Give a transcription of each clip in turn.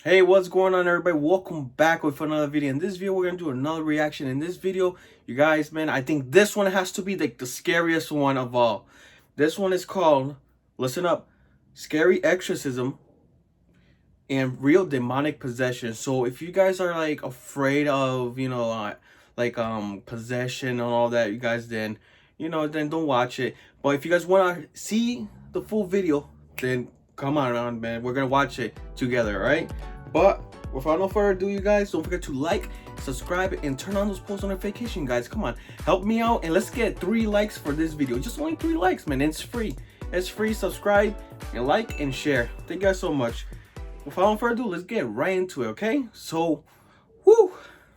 Hey, what's going on, everybody? Welcome back with another video. In this video, we're gonna do another reaction. In this video, you guys, man, I think this one has to be like the scariest one of all. This one is called, listen up, Scary Exorcism and Real Demonic Possession. So if you guys are like afraid of, possession and all that, you guys then don't watch it. But if you guys want to see the full video, then come on, man. We're gonna watch it together, all right? But without no further ado, you guys, don't forget to like, subscribe, and turn on those post notifications, guys. Come on, help me out, and let's get 3 likes for this video. Just only 3 likes, man. It's free. It's free. Subscribe and like and share. Thank you guys so much. Without no further ado, let's get right into it, okay? So,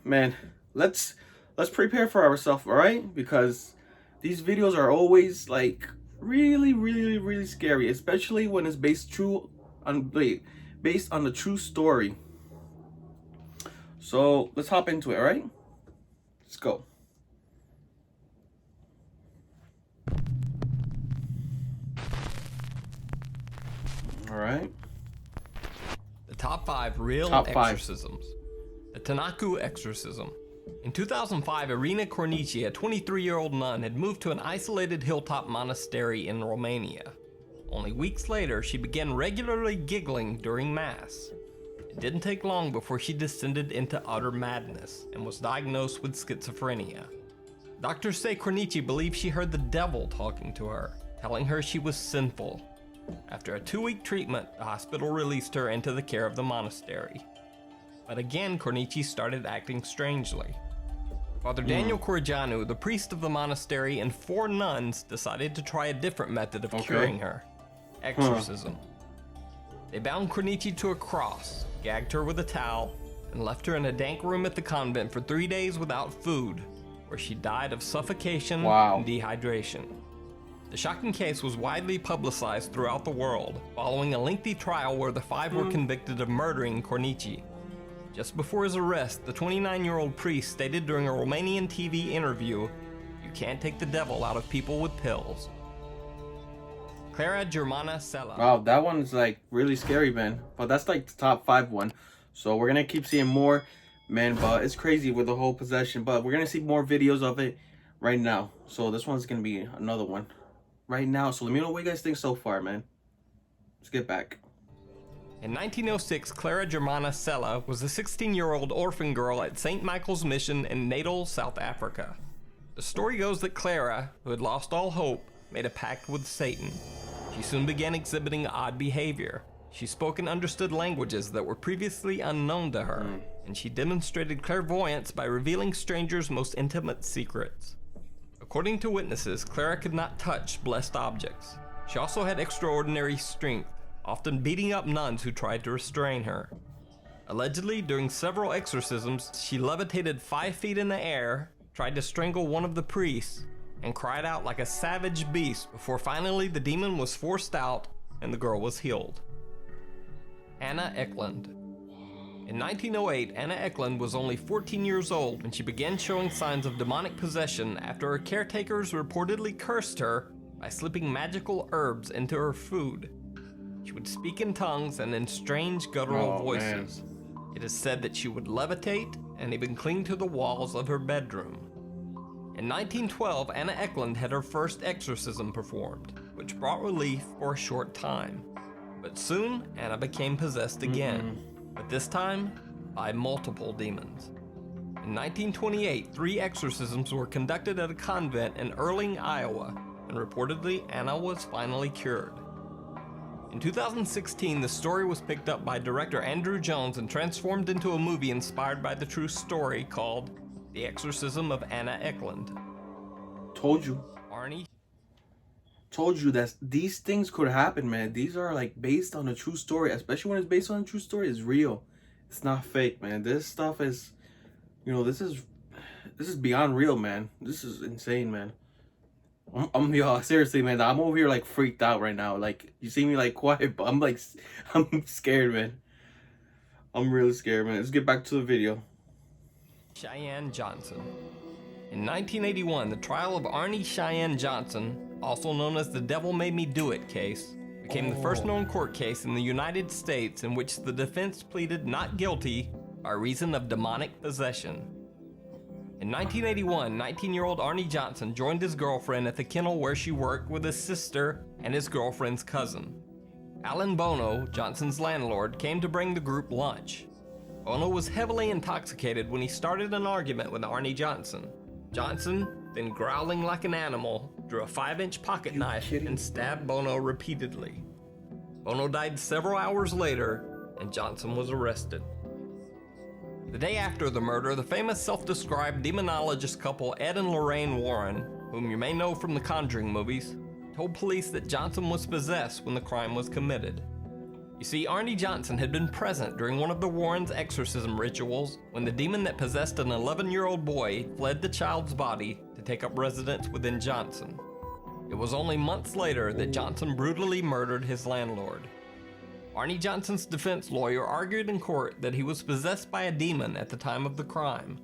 man, let's prepare for ourselves, all right? Because these videos are always like really scary, especially when it's based on the true story. So let's hop into it, all right? Let's go. All right. The top 5 real exorcisms. The Tanaku exorcism. In 2005, Irina Cornici, a 23-year-old nun, had moved to an isolated hilltop monastery in Romania. Only weeks later, she began regularly giggling during Mass. It didn't take long before she descended into utter madness and was diagnosed with schizophrenia. Doctors say Cornici believed she heard the devil talking to her, telling her she was sinful. After a 2-week treatment, the hospital released her into the care of the monastery. But again, Cornici started acting strangely. Father Daniel Corrigianu, the priest of the monastery, and 4 nuns decided to try a different method of curing her: exorcism. They bound Cornici to a cross, gagged her with a towel, and left her in a dank room at the convent for 3 days without food, where she died of suffocation and dehydration. The shocking case was widely publicized throughout the world, following a lengthy trial where the 5 were convicted of murdering Cornici. Just before his arrest, the 29-year-old priest stated during a Romanian TV interview, "You can't take the devil out of people with pills." Clara Germana Sela. Wow, that one's like really scary, man. But that's like the top 5 one. So we're gonna keep seeing more, man. But it's crazy with the whole possession. But we're gonna see more videos of it right now. So this one's gonna be another one right now. So let me know what you guys think so far, man. Let's get back. In 1906, Clara Germana Sela was a 16-year-old orphan girl at St. Michael's Mission in Natal, South Africa. The story goes that Clara, who had lost all hope, made a pact with Satan. She soon began exhibiting odd behavior. She spoke and understood languages that were previously unknown to her, and she demonstrated clairvoyance by revealing strangers' most intimate secrets. According to witnesses, Clara could not touch blessed objects. She also had extraordinary strength, often beating up nuns who tried to restrain her. Allegedly, during several exorcisms, she levitated 5 feet in the air, tried to strangle one of the priests, and cried out like a savage beast before finally the demon was forced out and the girl was healed. Anna Eklund. In 1908, Anna Eklund was only 14 years old when she began showing signs of demonic possession after her caretakers reportedly cursed her by slipping magical herbs into her food. She would speak in tongues and in strange guttural voices. It is said that she would levitate and even cling to the walls of her bedroom. In 1912, Anna Eklund had her first exorcism performed, which brought relief for a short time. But soon, Anna became possessed again, but this time by multiple demons. In 1928, 3 exorcisms were conducted at a convent in Erling, Iowa, and reportedly Anna was finally cured. In 2016, the story was picked up by director Andrew Jones and transformed into a movie inspired by the true story called The Exorcism of Anna Eklund. Told you that these things could happen, man. These are like based on a true story, especially when it's based on a true story. It's real. It's not fake, man. This stuff is, this is beyond real, man. This is insane, man. Yo, seriously, man, I'm over here like freaked out right now. Like, you see me like quiet, but I'm scared, man. I'm really scared, man. Let's get back to the video. Cheyenne Johnson. In 1981, the trial of Arnie Cheyenne Johnson, also known as the Devil Made Me Do It case, became the first known court case in the United States in which the defense pleaded not guilty by reason of demonic possession. In 1981, 19-year-old Arnie Johnson joined his girlfriend at the kennel where she worked with his sister and his girlfriend's cousin. Alan Bono, Johnson's landlord, came to bring the group lunch. Bono was heavily intoxicated when he started an argument with Arnie Johnson. Johnson, then growling like an animal, drew a 5-inch pocket knife and stabbed Bono repeatedly. Bono died several hours later, and Johnson was arrested. The day after the murder, the famous self-described demonologist couple Ed and Lorraine Warren, whom you may know from the Conjuring movies, told police that Johnson was possessed when the crime was committed. You see, Arnie Johnson had been present during one of the Warrens' exorcism rituals when the demon that possessed an 11-year-old boy fled the child's body to take up residence within Johnson. It was only months later that Johnson brutally murdered his landlord. Arnie Johnson's defense lawyer argued in court that he was possessed by a demon at the time of the crime,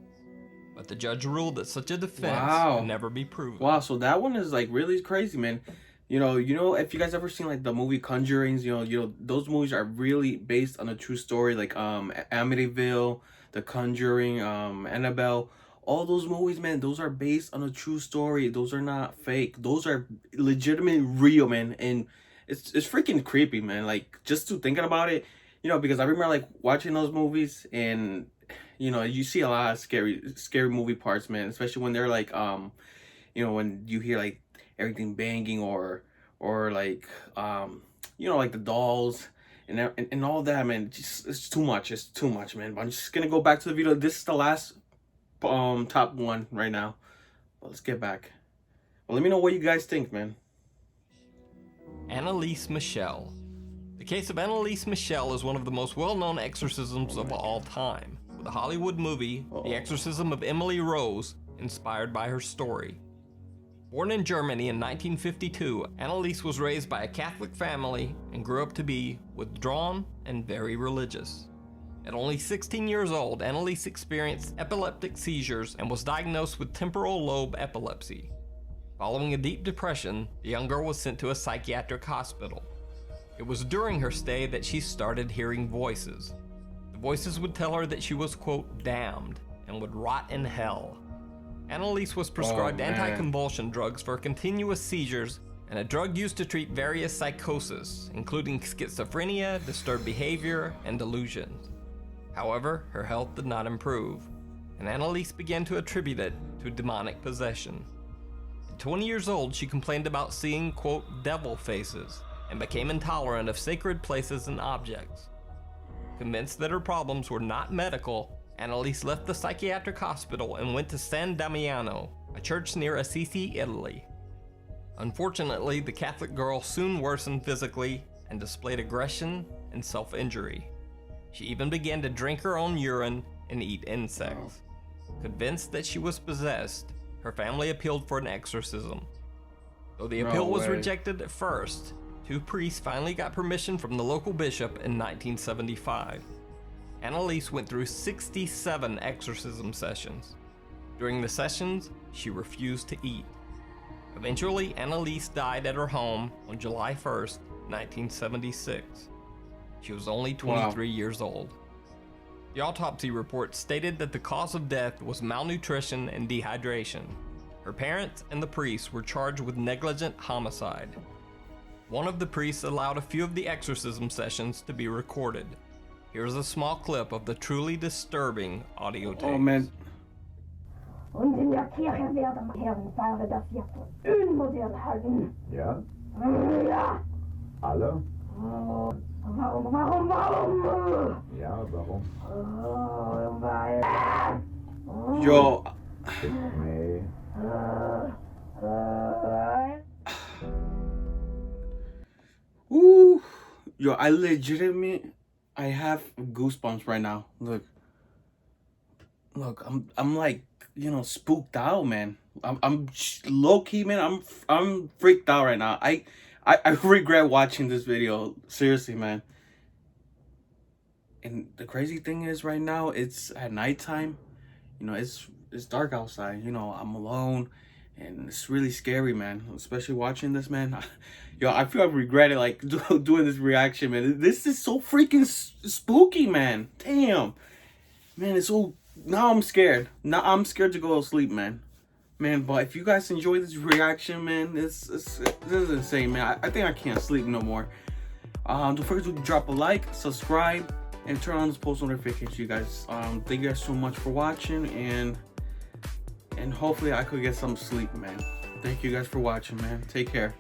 but the judge ruled that such a defense could never be proven. Wow, so that one is like really crazy, man. You know, if you guys ever seen like the movie Conjurings, you know, those movies are really based on a true story, like Amityville, The Conjuring, Annabelle. All those movies, man, those are based on a true story. Those are not fake. Those are legitimately real, man. And it's freaking creepy, man. Like, just to thinking about it, you know, because I remember like watching those movies, and you know, you see a lot of scary movie parts, man. Especially when they're like, you know, when you hear like everything banging or like you know, like the dolls and all that, man. It's too much. It's too much, man. But I'm just gonna go back to the video. This is the last top one right now. But let's get back. Well, let me know what you guys think, man. Annalise Michel. The case of Annalise Michel is one of the most well-known exorcisms of all time, with a Hollywood movie, The Exorcism of Emily Rose, inspired by her story. Born in Germany in 1952, Annalise was raised by a Catholic family and grew up to be withdrawn and very religious. At only 16 years old, Annalise experienced epileptic seizures and was diagnosed with temporal lobe epilepsy. Following a deep depression, the young girl was sent to a psychiatric hospital. It was during her stay that she started hearing voices. The voices would tell her that she was, quote, damned and would rot in hell. Annalise was prescribed anticonvulsion drugs for continuous seizures and a drug used to treat various psychoses, including schizophrenia, disturbed behavior, and delusions. However, her health did not improve, and Annalise began to attribute it to demonic possession. At 20 years old, she complained about seeing, quote, devil faces, and became intolerant of sacred places and objects. Convinced that her problems were not medical, Annalise left the psychiatric hospital and went to San Damiano, a church near Assisi, Italy. Unfortunately, the Catholic girl soon worsened physically and displayed aggression and self-injury. She even began to drink her own urine and eat insects. Convinced that she was possessed, her family appealed for an exorcism. Though the appeal was rejected at first, 2 priests finally got permission from the local bishop in 1975. Annalise went through 67 exorcism sessions. During the sessions, she refused to eat. Eventually, Annalise died at her home on July 1st, 1976. She was only 23 years old. The autopsy report stated that the cause of death was malnutrition and dehydration. Her parents and the priests were charged with negligent homicide. One of the priests allowed a few of the exorcism sessions to be recorded. Here's a small clip of the truly disturbing audio tape. Oh, man. Und in der Kirche werden Herrenpaare das jetzt unmodern halten. Ja? Ja. Alle? Warum? Ja, warum? Weil... Yo. Nee. Ooh. Yo, I have goosebumps right now. Look, I'm like, you know, spooked out, man. I'm low key, man. I'm freaked out right now. I regret watching this video. Seriously, man. And the crazy thing is, right now it's at nighttime. You know, it's dark outside. You know, I'm alone, And it's really scary, man. Especially watching this, man. Yo, I feel I regret it, like, doing this reaction, man. This is so freaking spooky, man. Damn. Man, it's so... Now I'm scared. Now I'm scared to go to sleep, man. Man, but if you guys enjoy this reaction, man, this is insane, man. I think I can't sleep no more. Don't forget to drop a like, subscribe, and turn on those post notifications, you guys. Thank you guys so much for watching, and hopefully I could get some sleep, man. Thank you guys for watching, man. Take care.